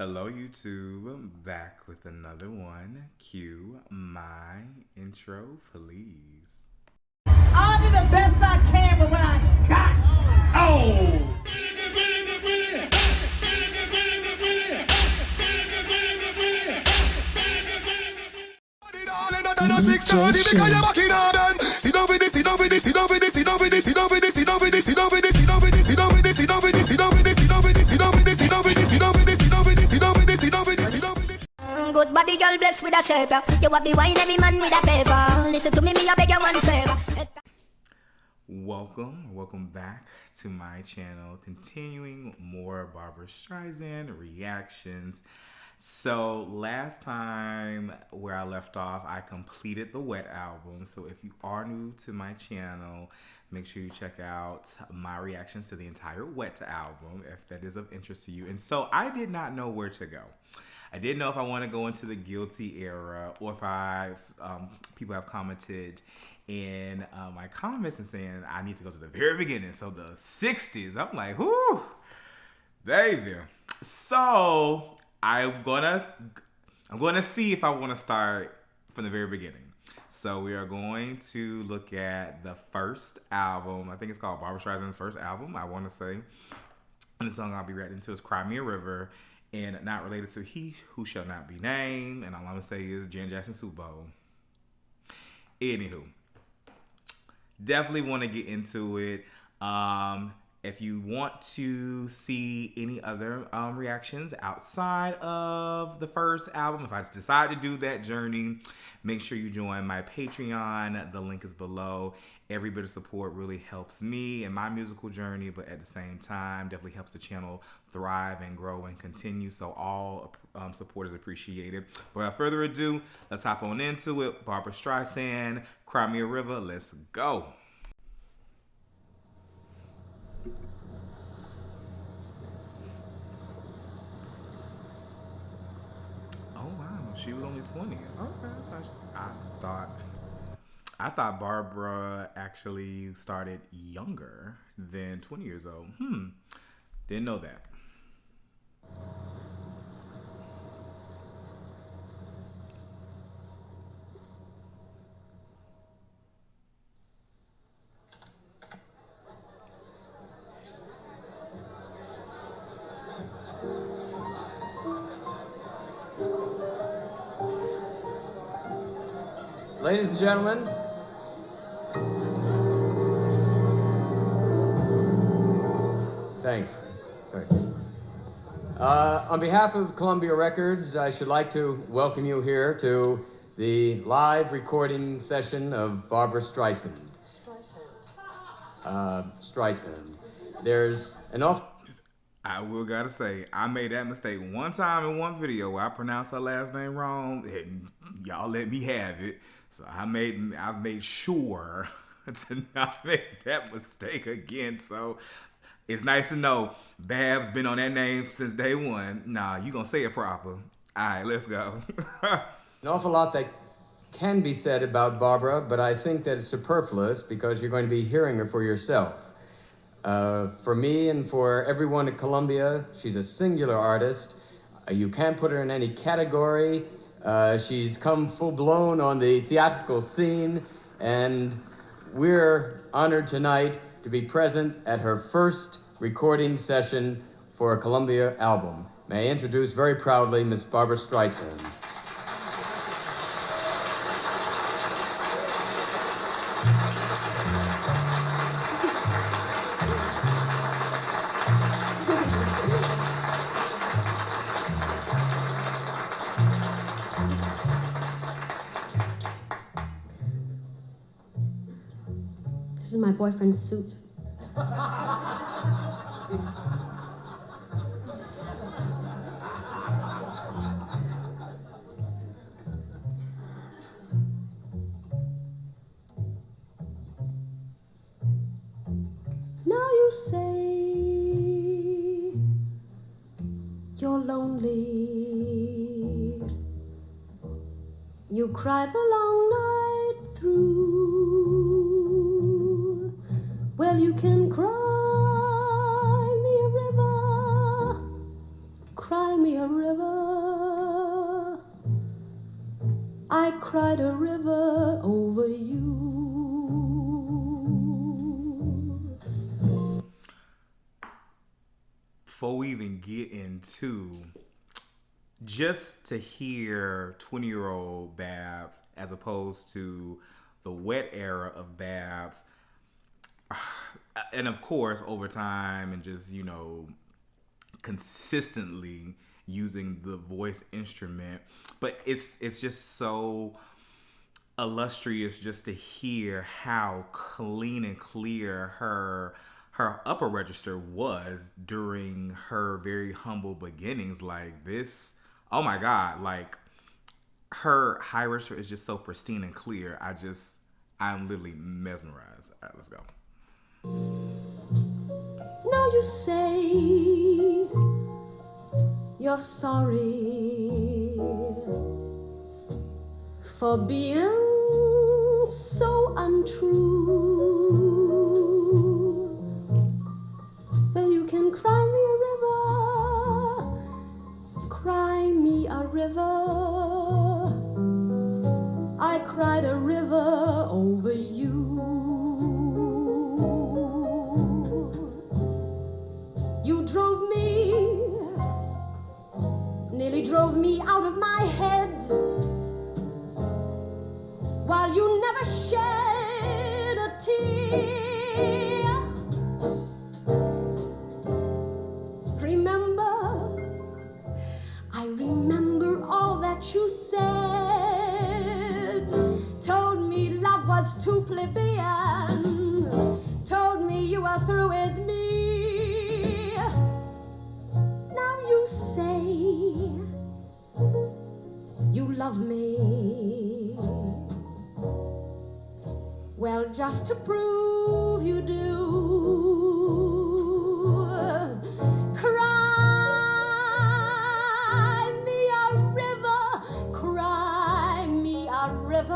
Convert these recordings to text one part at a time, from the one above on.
Hello, YouTube. Back with another one. Cue my intro, please. I'll do the best I can with what I got. Oh! Good body girl blessed with a shape. You want me wine every man with a paper. Listen to me, I beg you one favor. Welcome back to my channel. Continuing more Barbra Streisand reactions. So last time where I left off, I completed the Wet album. So if you are new to my channel, make sure you check out my reactions to the entire Wet album if that is of interest to you. And so I did not know where to go. I didn't know if I want to go into the Guilty era or if people have commented in my comments and saying I need to go to the very beginning. So the 60s, I'm like, whoo, baby. So I'm gonna see if I want to start from the very beginning. So we are going to look at the first album. I think it's called Barbra Streisand's first album, I want to say. And the song I'll be reacting to is Cry Me a River, and not related to He Who Shall Not Be Named. And all I'm gonna say is Jen Jackson Super Bowl. Anywho, definitely want to get into it. If you want to see any other reactions outside of the first album, if I decide to do that journey, make sure you join my Patreon. The link is below. Every bit of support really helps me in my musical journey, but at the same time, definitely helps the channel thrive and grow and continue. So all support is appreciated. But without further ado, let's hop on into it. Barbra Streisand, Cry Me a River. Let's go. Oh wow, she was only 20. Okay, I thought Barbra actually started younger than 20 years old. Didn't know that. Ladies and gentlemen, thanks. Sorry. On behalf of Columbia Records, I should like to welcome you here to the live recording session of Barbra Streisand. Streisand. There's an I will gotta say, I made that mistake one time in one video where I pronounced her last name wrong, and y'all let me have it. So I've made sure to not make that mistake again. So it's nice to know Bab's been on that name since day one. Nah, you gonna say it proper. All right, let's go. An awful lot that can be said about Barbra, but I think that it's superfluous because you're going to be hearing her for yourself. For me and for everyone at Columbia, she's a singular artist. You can't put her in any category. She's come full-blown on the theatrical scene, and we're honored tonight to be present at her first recording session for a Columbia album. May I introduce very proudly Miss Barbra Streisand. This is my boyfriend's suit. Now you say you're lonely. You cry the long night through. Well, you can cry me a river, cry me a river. I cried a river over you. Before we even get into, just to hear 20-year-old Babs as opposed to the wet era of Babs, and of course over time and just, you know, consistently using the voice instrument, but it's just so illustrious just to hear how clean and clear her upper register was during her very humble beginnings. Like this, oh my God, like her high register is just so pristine and clear. I'm literally mesmerized. All right, let's go. Now you say you're sorry for being so untrue. Well, you can cry me a river, cry me a river. I cried a river over you. You drove me, nearly drove me out of my head, while you never shed a tear. Remember, I remember all that you said. Told me love was too plebeian. Told me you were through with me. Now you say you love me. Well, just to prove you do, cry me a river, cry me a river.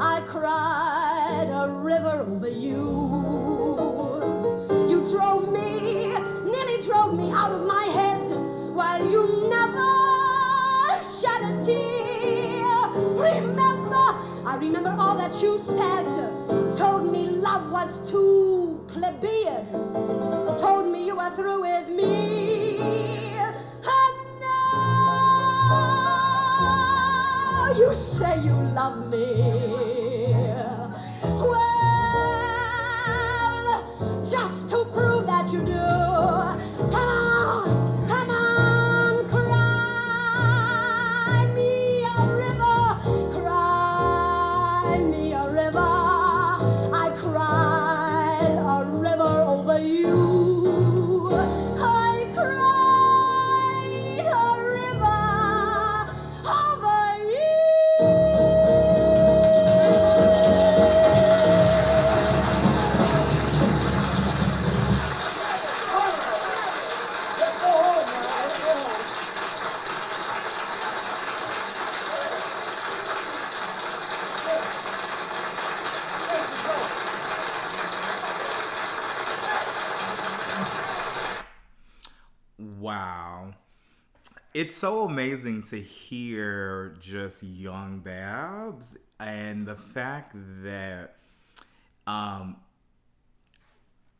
I cried a river over you. You drove me, nearly drove me out of my head, while you never shed a tear. Remember, I remember all that you said. Told me love was too plebeian. Told me you were through with me. And now you say you love me. Well, just to prove that you do, come on, come on, cry me a river, cry me a river. I cried a river over you. I cried a river over you. Wow. It's so amazing to hear just young Babs, and the fact that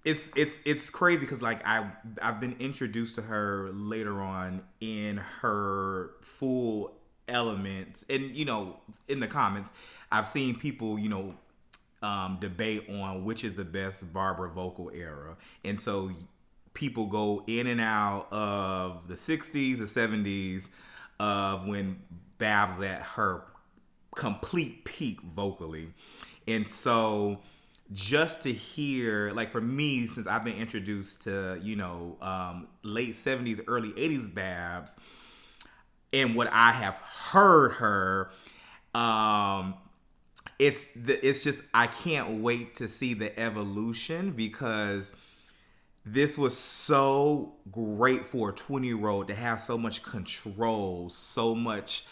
it's crazy because like I've been introduced to her later on in her full element, and you know, in the comments I've seen people, you know, debate on which is the best Barbra vocal era, and so people go in and out of the 60s, the 70s, of when Babs was at her complete peak vocally. And so just to hear, like for me, since I've been introduced to, you know, late 70s, early 80s Babs, and what I have heard her, it's just, I can't wait to see the evolution, because this was so great for a 20-year-old to have so much control, so much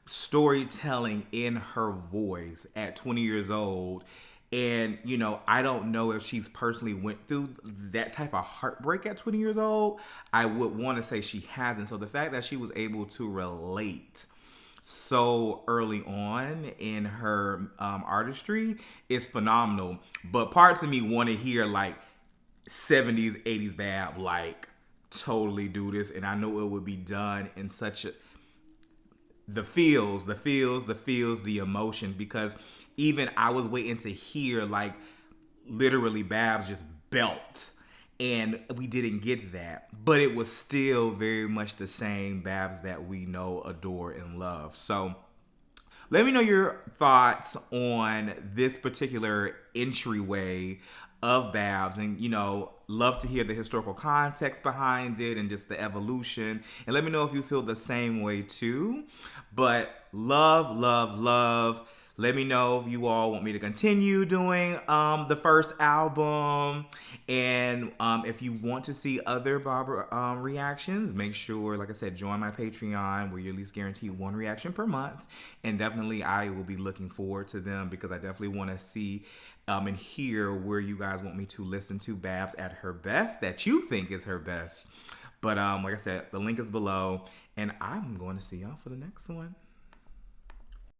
storytelling in her voice at 20 years old. And, you know, I don't know if she's personally went through that type of heartbreak at 20 years old. I would want to say she hasn't. So the fact that she was able to relate so early on in her artistry is phenomenal. But parts of me want to hear like 70s, 80s Bab, like totally do this. And I know it would be done in such a, the feels, the emotion, because even I was waiting to hear like literally Babs just belt, and we didn't get that, but it was still very much the same Babs that we know, adore, and love. So let me know your thoughts on this particular entryway of Babs, and, you know, love to hear the historical context behind it and just the evolution. And let me know if you feel the same way too. But love. Let me know if you all want me to continue doing the first album. And if you want to see other Barbra reactions, make sure, like I said, join my Patreon, where you at least guarantee one reaction per month. And definitely I will be looking forward to them, because I definitely want to see and hear where you guys want me to listen to Babs at her best, that you think is her best. But like I said, the link is below. And I'm going to see y'all for the next one.